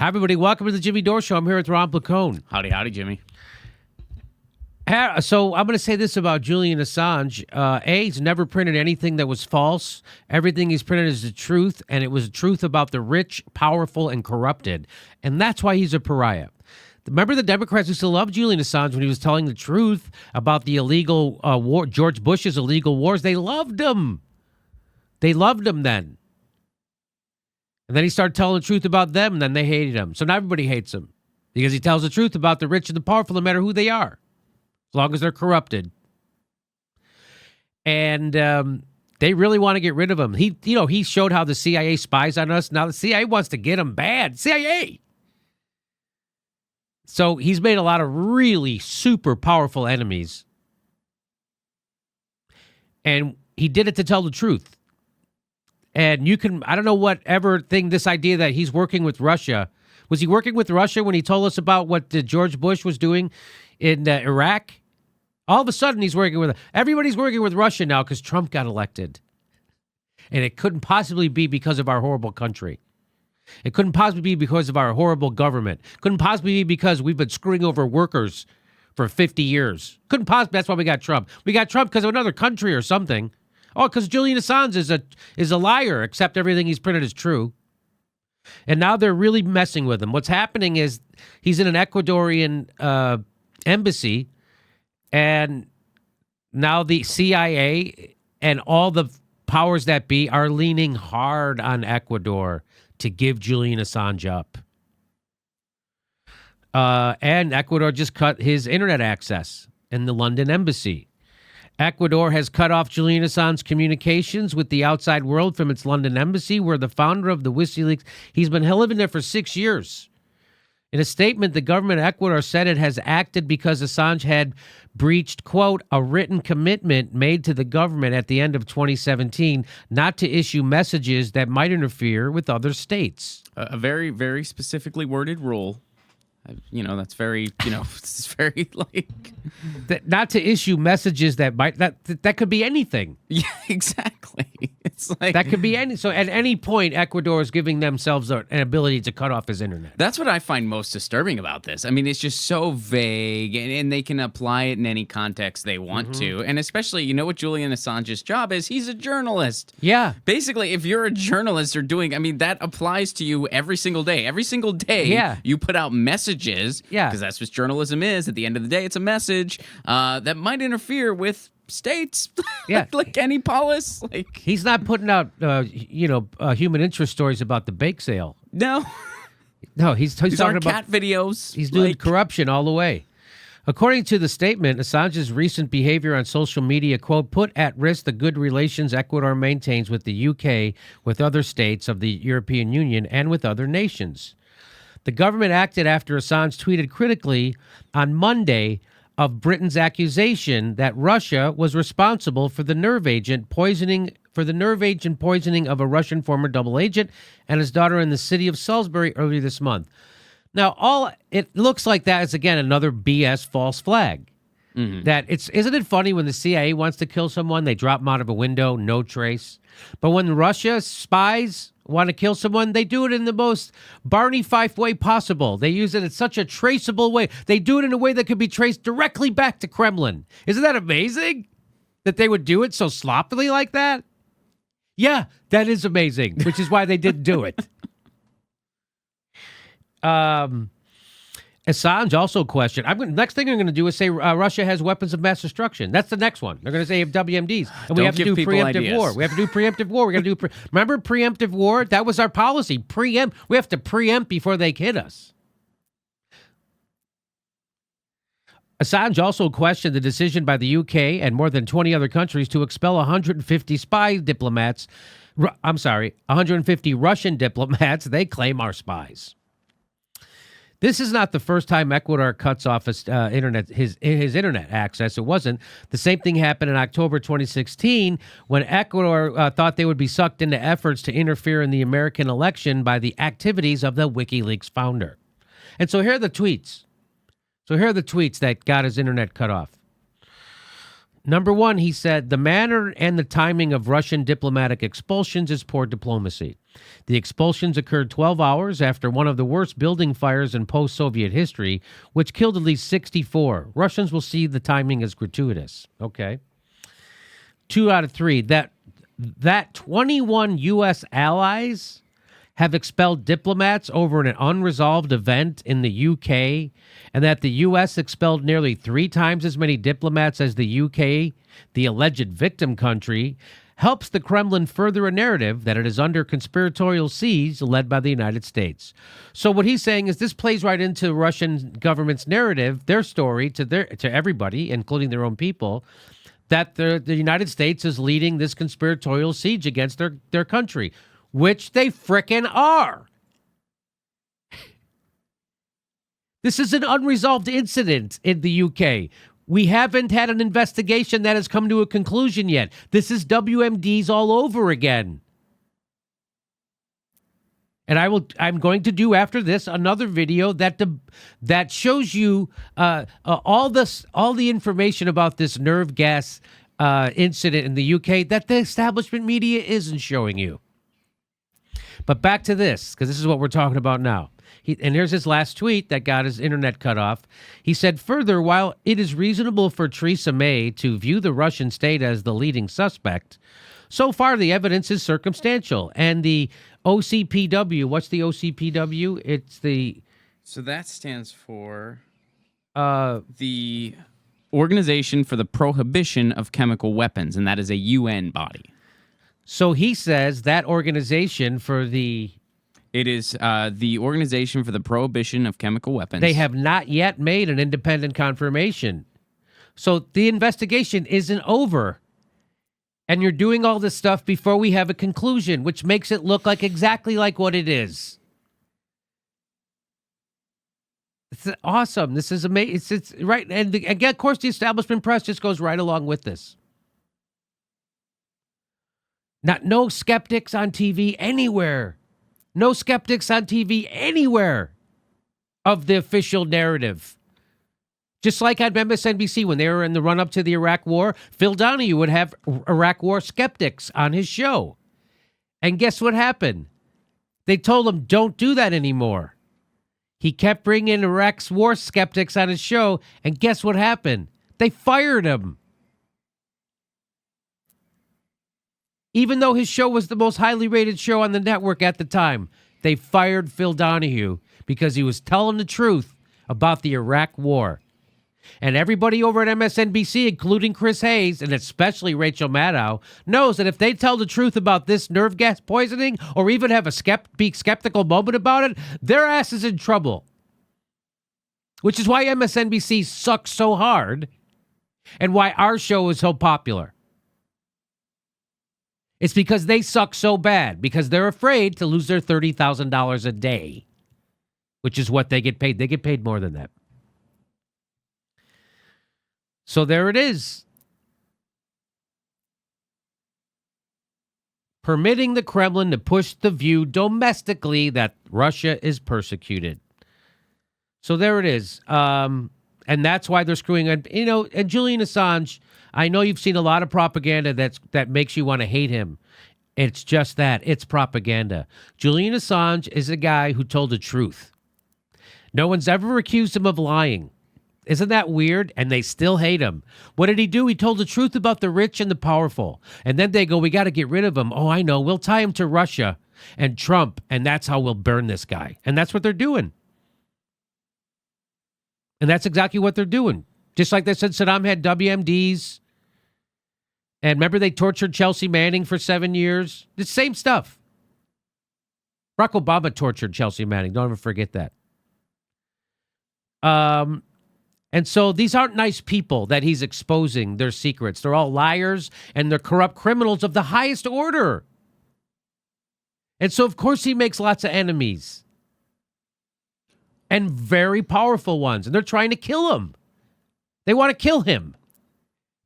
Hi, everybody. Welcome to the Jimmy Dore Show. I'm here with Ron Placone. Howdy, howdy, Jimmy. So I'm going to say this about Julian Assange. He's never printed anything that was false. Everything he's printed is the truth, and it was the truth about the rich, powerful, and corrupted. And that's why he's a pariah. Remember the Democrats used to love Julian Assange when he was telling the truth about the illegal war, George Bush's illegal wars. They loved him. They loved him then. And then he started telling the truth about them, and then they hated him. So now everybody hates him because he tells the truth about the rich and the powerful, no matter who they are, as long as they're corrupted. And they really want to get rid of him. He showed how the CIA spies on us. Now the CIA wants to get him bad. CIA. So he's made a lot of really super powerful enemies. And he did it to tell the truth. And I don't know this idea that he's working with Russia. Was he working with Russia when he told us about what George Bush was doing in Iraq? All of a sudden, everybody's working with Russia now because Trump got elected. And it couldn't possibly be because of our horrible country. It couldn't possibly be because of our horrible government. Couldn't possibly be because we've been screwing over workers for 50 years. Couldn't possibly. That's why we got Trump. We got Trump because of another country or something. Oh, because Julian Assange is a liar, except everything he's printed is true. And now they're really messing with him. What's happening is he's in an Ecuadorian embassy, and now the CIA and all the powers that be are leaning hard on Ecuador to give Julian Assange up. And Ecuador just cut his internet access in the London embassy. Ecuador has cut off Julian Assange's communications with the outside world from its London embassy, where the founder of the WikiLeaks, he's been living there for 6 years. In a statement, the government of Ecuador said it has acted because Assange had breached, quote, a written commitment made to the government at the end of 2017 not to issue messages that might interfere with other states. A very, very specifically worded rule. That's very, it's very like... Not to issue messages that could be anything. Yeah, exactly. It's like... That could be any... So at any point, Ecuador is giving themselves an ability to cut off his internet. That's what I find most disturbing about this. I mean, it's just so vague, and they can apply it in any context they want to. And especially, you know what Julian Assange's job is? He's a journalist. Yeah. Basically, if you're a journalist or that applies to you every single day. Every single day, you put out messages. Yeah. Because that's what journalism is. At the end of the day, it's a message that might interfere with states. Yeah. like any polis. Like he's not putting out, human interest stories about the bake sale. No. No, he's talking about cat videos. He's doing corruption all the way. According to the statement, Assange's recent behavior on social media, quote, put at risk the good relations Ecuador maintains with the UK, with other states of the European Union, and with other nations. The government acted after Assange tweeted critically on Monday of Britain's accusation that Russia was responsible for the nerve agent poisoning of a Russian former double agent and his daughter in the city of Salisbury earlier this month. Now, it looks like that is again another BS false flag. Isn't it funny when the CIA wants to kill someone, they drop them out of a window, no trace. But when Russia spies want to kill someone, they do it in the most Barney Fife way possible. They use it in such a traceable way. They do it in a way that could be traced directly back to Kremlin. Isn't that amazing that they would do it so sloppily like that? Yeah, that is amazing, which is why they didn't do it. Assange also questioned. Next thing I'm going to do is say Russia has weapons of mass destruction. That's the next one. They're going to say WMDs, and we have to do preemptive war. We have to do preemptive war. We're going to do. Remember preemptive war? That was our policy. Preempt. We have to preempt before they hit us. Assange also questioned the decision by the UK and more than 20 other countries to expel 150 spy diplomats. 150 Russian diplomats they claim are spies. This is not the first time Ecuador cuts off his internet access. It wasn't. The same thing happened in October 2016 when Ecuador thought they would be sucked into efforts to interfere in the American election by the activities of the WikiLeaks founder. And so here are the tweets. That got his internet cut off. Number one, he said, the manner and the timing of Russian diplomatic expulsions is poor diplomacy. The expulsions occurred 12 hours after one of the worst building fires in post-Soviet history, which killed at least 64. Russians will see the timing as gratuitous. Okay. 2 out of 3. That 21 U.S. allies have expelled diplomats over an unresolved event in the UK, and that the U.S. expelled nearly 3 times as many diplomats as the UK, the alleged victim country, helps the Kremlin further a narrative that it is under conspiratorial siege led by the United States. So what he's saying is this plays right into Russian government's narrative, their story to everybody, including their own people, that the United States is leading this conspiratorial siege against their country, which they frickin' are. This is an unresolved incident in the UK. We haven't had an investigation that has come to a conclusion yet. This is WMDs all over again. And I'm going to do after this another video that shows you all the information about this nerve gas incident in the UK that the establishment media isn't showing you. But back to this, because this is what we're talking about now. And here's his last tweet that got his internet cut off. He said, further, while it is reasonable for Theresa May to view the Russian state as the leading suspect, so far the evidence is circumstantial. And the OCPW, what's the OCPW? It's the... So that stands for the Organization for the Prohibition of Chemical Weapons, and that is a UN body. So he says that organization for the... It is the Organization for the Prohibition of Chemical Weapons. They have not yet made an independent confirmation. So the investigation isn't over. And you're doing all this stuff before we have a conclusion, which makes it look like exactly like what it is. It's awesome. This is amazing. It's right. And again, of course, the establishment press just goes right along with this. No skeptics on TV anywhere. No skeptics on TV anywhere of the official narrative. Just like on MSNBC when they were in the run-up to the Iraq War, Phil Donahue would have Iraq War skeptics on his show. And guess what happened? They told him, don't do that anymore. He kept bringing Iraq's war skeptics on his show, and guess what happened? They fired him. Even though his show was the most highly rated show on the network at the time, they fired Phil Donahue because he was telling the truth about the Iraq War. And everybody over at MSNBC, including Chris Hayes, and especially Rachel Maddow, knows that if they tell the truth about this nerve gas poisoning or even have a be skeptical moment about it, their ass is in trouble. Which is why MSNBC sucks so hard and why our show is so popular. It's because they suck so bad, because they're afraid to lose their $30,000 a day, which is what they get paid. They get paid more than that. So there it is. Permitting the Kremlin to push the view domestically that Russia is persecuted. So there it is. And that's why they're screwing. And Julian Assange, I know you've seen a lot of propaganda that makes you want to hate him. It's just that. It's propaganda. Julian Assange is a guy who told the truth. No one's ever accused him of lying. Isn't that weird? And they still hate him. What did he do? He told the truth about the rich and the powerful. And then they go, we got to get rid of him. Oh, I know. We'll tie him to Russia and Trump, and that's how we'll burn this guy. And that's what they're doing. And that's exactly what they're doing. Just like they said Saddam had WMDs. And remember they tortured Chelsea Manning for 7 years? The same stuff. Barack Obama tortured Chelsea Manning. Don't ever forget that. And so these aren't nice people that he's exposing their secrets. They're all liars and they're corrupt criminals of the highest order. And so, of course, he makes lots of enemies. And very powerful ones. And they're trying to kill him. They want to kill him.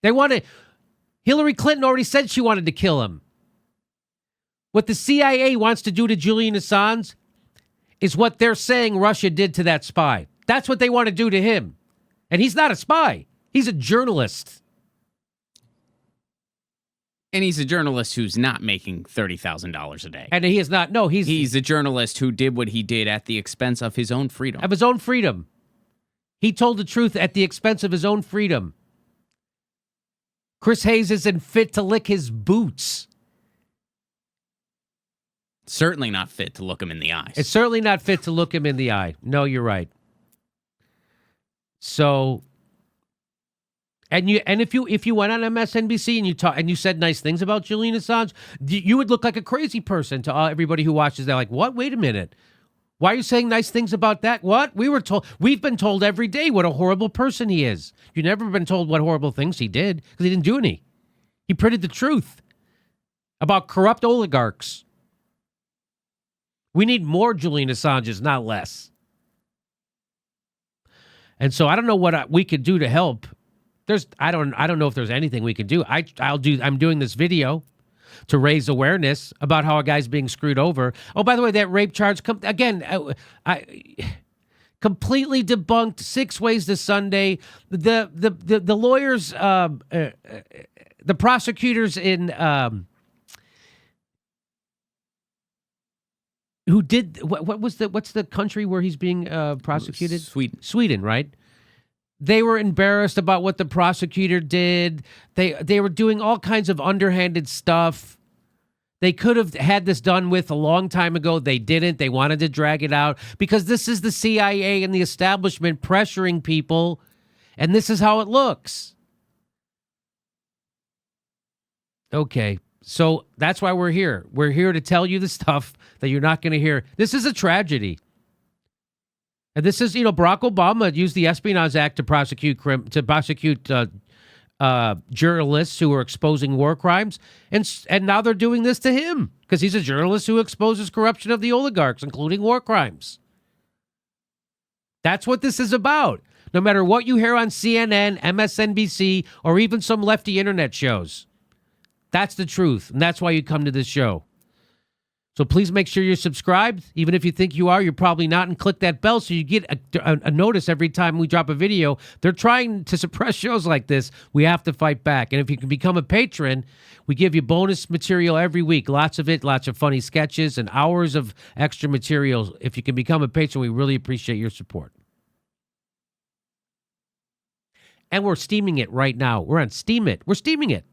Hillary Clinton already said she wanted to kill him. What the CIA wants to do to Julian Assange is what they're saying Russia did to that spy. That's what they want to do to him. And he's not a spy. He's a journalist. And he's a journalist who's not making $30,000 a day. And he is not. No, He's a journalist who did what he did at the expense of his own freedom. Of his own freedom. He told the truth at the expense of his own freedom. Chris Hayes isn't fit to lick his boots. Certainly not fit to look him in the eyes. It's certainly not fit to look him in the eye. No, you're right. So, and if you went on MSNBC and you said nice things about Julian Assange, you would look like a crazy person to everybody who watches. They're like, what? Wait a minute. Why are you saying nice things about that? What? We've been told every day what a horrible person he is. You've never been told what horrible things he did because he didn't do any. He printed the truth about corrupt oligarchs. We need more Julian Assanges, not less. And so I don't know what we could do to help. I don't know if there's anything we can do. I'm doing this video to raise awareness about how a guy's being screwed over. Oh, by the way, that rape charge I completely debunked 6 ways to Sunday. The lawyers, the prosecutors in who did what's the country where he's being prosecuted? Sweden, right? They were embarrassed about what the prosecutor did. They were doing all kinds of underhanded stuff. They could have had this done with a long time ago. They didn't. They wanted to drag it out because this is the CIA and the establishment pressuring people, and this is how it looks. Okay. So that's why we're here. We're here to tell you the stuff that you're not going to hear. This is a tragedy. And this is, Barack Obama used the Espionage Act to prosecute journalists who are exposing war crimes, and now they're doing this to him because he's a journalist who exposes corruption of the oligarchs, including war crimes. That's what this is about. No matter what you hear on CNN, MSNBC, or even some lefty internet shows. That's the truth, and that's why you come to this show. So please make sure you're subscribed. Even if you think you are, you're probably not, and click that bell so you get a notice every time we drop a video. They're trying to suppress shows like this. We have to fight back. And if you can become a patron, we give you bonus material every week. Lots of it, lots of funny sketches, and hours of extra materials. If you can become a patron, we really appreciate your support. And we're steaming it right now. We're on Steam It. We're steaming it.